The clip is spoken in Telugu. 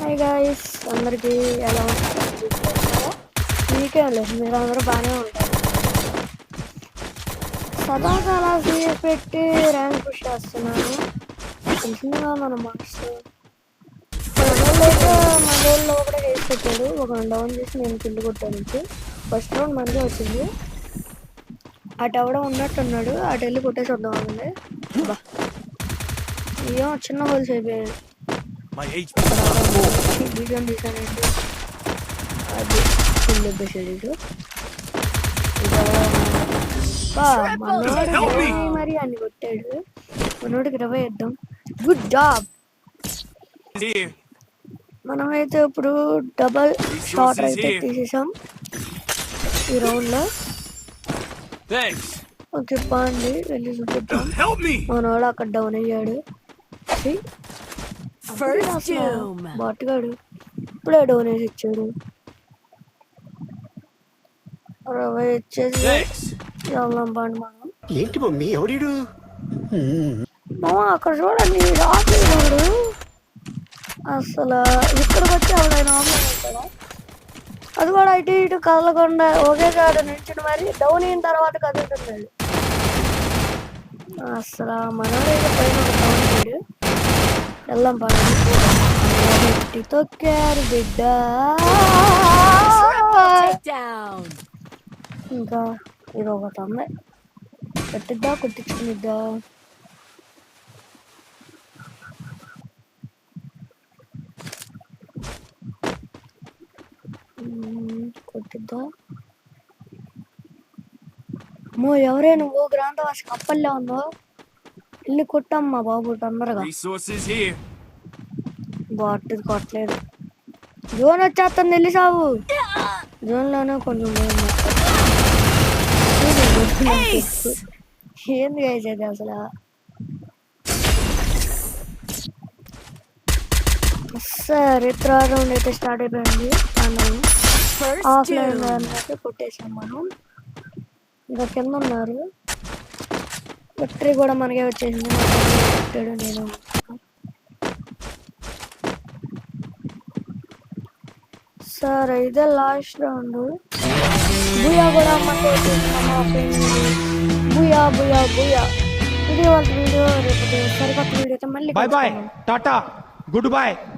హాయ్ గాయ్స్, అందరికీ ఎలా ఉంటుంది? మీకేం లేదు, మీరు అందరూ బాగానే ఉంటారు. సదాకాల సీఎస్ పెట్టి ర్యాంక్ పుష్ చేస్తున్నాను. తెలిసిందిగా మన మార్క్స్ అయితే మన రోజుల్లో కూడా వేసి పెట్టాడు. ఒక డౌన్ చేసి నేను కిల్లు కొట్టాను. ఫస్ట్ రౌండ్ మనకే వచ్చింది. అటు ఎవడో ఉన్నట్టున్నాడు, అటు వెళ్ళి కొట్టేసి వద్దాం అండి. బా అయ్యో, చిన్న హోల్స్ అయిపోయాయి. బిజన్ తీసానండి, అది ఫుల్ బెసెడ్. మనోడు మరి అన్ని కొట్టాడు. మనోడికి 20 ఇద్దాం. Good job. మనమైతే ఇప్పుడు డబల్ షాట్ అయితే తీసేసాం ఈ రౌండ్ లో. ఓకే పాండి వెళ్ళి చూపిద్దాం. మనోడు అక్కడ డౌన్ అయ్యాడు. బాటుగాడు ఇప్పుడే డౌన్ వేసి ఇచ్చాడు. 20 ఇచ్చేసి వెళ్దాం పండి. మనం ఏంటి మమ్మీ ఎవడు మామ అక్కడ చూడండి, రాడు అసలు. ఇక్కడికి వచ్చి ఎవడైనా అవుతాడా? అది కూడా ఇటు ఇటు కదలకుండా ఒకే కాడ నుంచి మరి డౌన్ అయిన తర్వాత కదులుతున్నాడు. అసలు మనోడైతే పైన ఒక డౌన్ అయ్యాడు. వెళ్దాం పండి. తొక్కారు బిడ్డ. ఇంకా ఇది ఒకటి ఉంది, కొట్టిద్దా కొట్టించుకునిద్దా. కొట్టిద్దా. మో ఎవరే నువ్వు? గ్రాంతవాసి కప్పల్లో ఉందో, వెళ్ళి కొట్టమ్మా బాబు తొందరగా. బాట్ కొట్టలేదు. జోన్ వచ్చేస్తుంది, వెళ్ళి సాగు. జోన్ లోనే కొంచెం ఏంది గైసేది అసలు. సరే థర్డ్ రౌండ్ అయితే స్టార్ట్ అయిపోయింది. ఆఫ్లైన్ అయితే కొట్టేసాం మనం. ఇంకా కింద ఉన్నారు. విక్టరీ కూడా మనకే వచ్చేసింది. కొట్టాడు, నేను సరే ఇదే లాస్ట్ రౌండ్. బుయా కూడా మనకి వచ్చింది. బుయా బుయా బుయా. ఇది వాళ్ళ వీడియో. రేపు సరికొత్త వీడియోతో మళ్ళీ bye bye, tata, good bye.